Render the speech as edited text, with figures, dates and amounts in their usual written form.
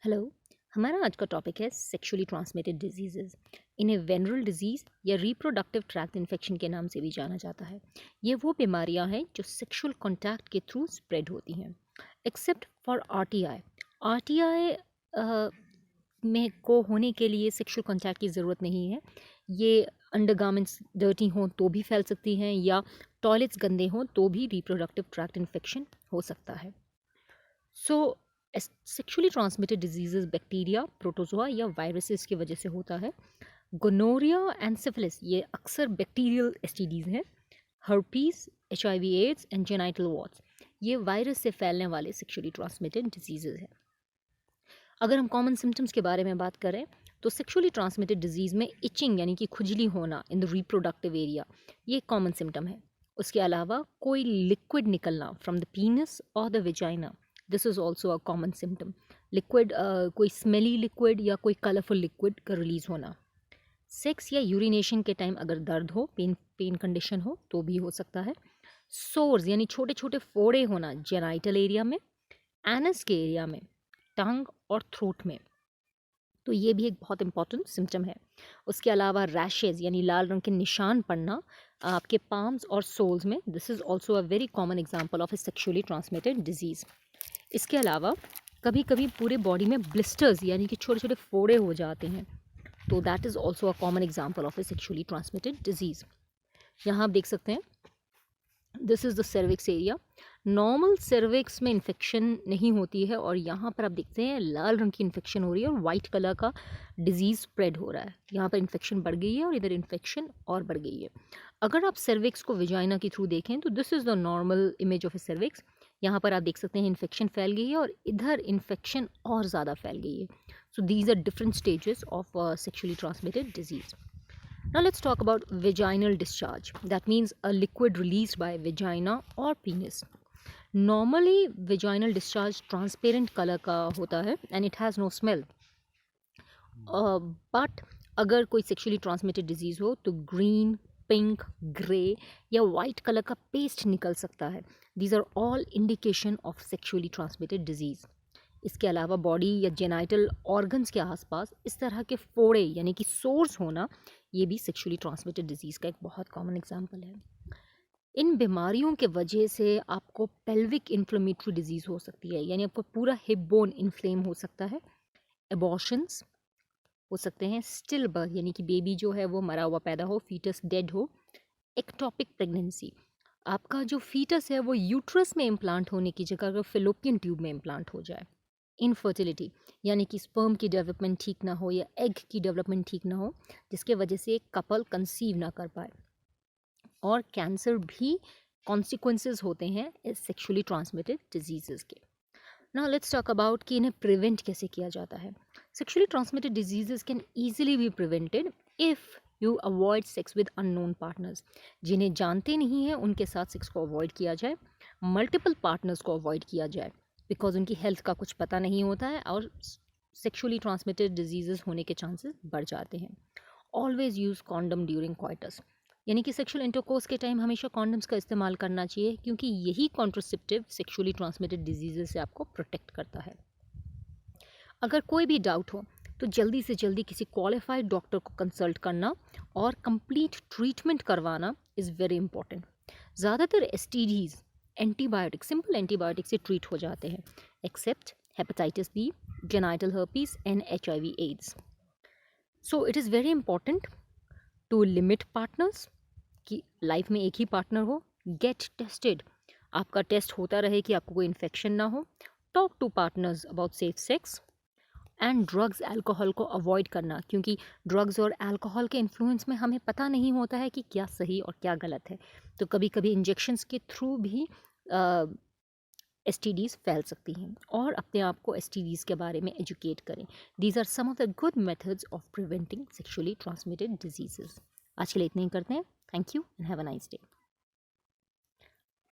Hello. हमारा आज का टॉपिक है सेक्सुअली ट्रांसमिटेड डिजीजेज। इन्हें वेनरल डिजीज़ या रिप्रोडक्टिव ट्रैक्ट इन्फेक्शन के नाम से भी जाना जाता है। ये वो बीमारियां हैं जो सेक्सुअल कांटेक्ट के थ्रू स्प्रेड होती हैं। Except for RTI. आरटीआई में को होने के लिए सेक्सुअल कांटेक्ट की ज़रूरत नहीं है। ये अंडरगार्मेंट्स डर्टी हों तो भी फैल सकती हैं, या टॉयलेट्स गंदे हों तो भी रिप्रोडक्टिव ट्रैक्ट इन्फेक्शन हो सकता है। So sexually transmitted diseases bacteria, protozoa या वायरसेस की वजह से होता है। गोनोरिया एंड सिफिलिस ये अक्सर बैक्टीरियल एसटीडीज हैं। Herpes, HIV AIDS and genital warts ये वायरस से फैलने वाले सेक्सुअली ट्रांसमिटेड डिजीजेज हैं। अगर हम कॉमन सिम्टम्स के बारे में बात करें तो सेक्सुअली ट्रांसमिटेड डिजीज़ में इचिंग यानी कि खुजली होना इन द रिप्रोडक्टिव एरिया ये एक कॉमन सिम्टम है। उसके अलावा कोई लिक्विड निकलना फ्रॉम द पीनस और the vagina, this is also a common symptom. Liquid, कोई स्मेली लिक्विड या कोई कलरफुल लिक्विड का रिलीज होना। सेक्स या यूरिनेशन के टाइम अगर दर्द हो, पेन कंडीशन हो तो भी हो सकता है। सोर्स यानी छोटे छोटे फोड़े होना जेनाइटल एरिया में, एनस के एरिया में, टंग और थ्रोट में, तो ये भी एक बहुत इंपॉर्टेंट सिम्टम है। उसके अलावा रैशेज़ यानी लाल रंग के निशान पड़ना आपके पाम्स और सोल्स में, this is also a very common example of A sexually transmitted disease. इसके अलावा कभी कभी पूरे बॉडी में ब्लिस्टर्स यानी कि छोटे छोटे फोड़े हो जाते हैं, तो that is also a common example of A sexually transmitted disease. यहाँ आप देख सकते हैं, this is the cervix area. Normal cervix में इन्फेक्शन नहीं होती है, और यहाँ पर आप देखते हैं लाल रंग की इन्फेक्शन हो रही है और वाइट कलर का डिजीज़ स्प्रेड हो रहा है। यहाँ पर इन्फेक्शन बढ़ गई है और इधर इन्फेक्शन और बढ़ गई है। अगर आप सर्विक्स को विजाइना के थ्रू देखें तो this is the normal image of A cervix. यहाँ पर आप देख सकते हैं इन्फेक्शन फैल गई है और इधर इन्फेक्शन और ज़्यादा फैल गई है। So these are different stages of sexually transmitted disease. Now let's talk about vaginal discharge. That means a liquid released by vagina or penis. Normally vaginal discharge transparent color का होता है and it has no smell. But अगर कोई sexually transmitted disease हो तो green, pink, grey या white color का paste निकल सकता है. These are all indication of sexually transmitted disease. इसके अलावा बॉडी या जेनाइटल ऑर्गन्स के आसपास इस तरह के फोड़े यानी कि सोर्स होना, ये भी सेक्सुअली ट्रांसमिटेड डिजीज़ का एक बहुत कॉमन एग्जांपल है। इन बीमारियों के वजह से आपको पेल्विक इन्फ्लेमेटरी डिजीज़ हो सकती है, यानी आपको पूरा हिप बोन इन्फ्लेम हो सकता है। एबॉर्शंस हो सकते हैं, स्टिल बर्थ यानी कि बेबी जो है वो मरा हुआ पैदा हो, फीटस डेड हो। एक्टोपिक प्रेगनेंसी, आपका जो फीटस है वो यूट्रस में इम्प्लांट होने की जगह अगर फिलोपियन ट्यूब में इम्प्लांट हो जाए। इनफर्टिलिटी यानी कि स्पर्म की डेवलपमेंट ठीक ना हो या एग की डेवलपमेंट ठीक ना हो, जिसके वजह से एक कपल कंसीव ना कर पाए। और कैंसर भी कॉन्सिक्वेंसेस होते हैं इस सेक्सुअली ट्रांसमिटेड डिजीज़ के। नाउ लेट्स टॉक अबाउट कि इन्हें प्रिवेंट कैसे किया जाता है। Sexually transmitted disease can easily be prevented if you avoid sex with unknown partners. जिन्हें जानते नहीं हैं उनके साथ सेक्स को अवॉइड किया जाए। मल्टीपल पार्टनर्स को अवॉइड किया जाए बिकॉज उनकी हेल्थ का कुछ पता नहीं होता है और सेक्सुअली ट्रांसमिटेड डिजीज़ होने के चांसेस बढ़ जाते हैं। Always use condom during coitus, यानी कि सेक्सुअल इंटरकोर्स के टाइम हमेशा कॉन्डम्स का इस्तेमाल करना चाहिए, क्योंकि यही कॉन्ट्रासेप्टिव सेक्सुअली ट्रांसमिटेड डिजीज़ से आपको प्रोटेक्ट करता है। अगर कोई भी डाउट हो तो जल्दी से जल्दी किसी क्वालिफाइड डॉक्टर को कंसल्ट करना और कंप्लीट ट्रीटमेंट करवाना इज़ वेरी इंपॉर्टेंट। ज़्यादातर एसटीडीज़ एंटीबायोटिक, सिंपल एंटीबायोटिक से ट्रीट हो जाते हैं, except hepatitis B, genital herpes and HIV AIDS. So it is very important to limit partners, कि लाइफ में एक ही पार्टनर हो। गेट टेस्टेड, आपका टेस्ट होता रहे कि आपको कोई इन्फेक्शन ना हो। Talk to partners about safe sex. And drugs alcohol को अवॉइड करना, क्योंकि ड्रग्स और अल्कोहल के इन्फ्लुएंस में हमें पता नहीं होता है कि क्या सही और क्या गलत है, तो कभी कभी इंजेक्शंस के थ्रू भी एसटीडीज़ फैल सकती हैं। और अपने आप को एसटीडीज़ के बारे में एजुकेट करें। These are some of the good methods of preventing sexually transmitted diseases. आज के लिए इतने ही करते हैं। Thank you and have a nice day.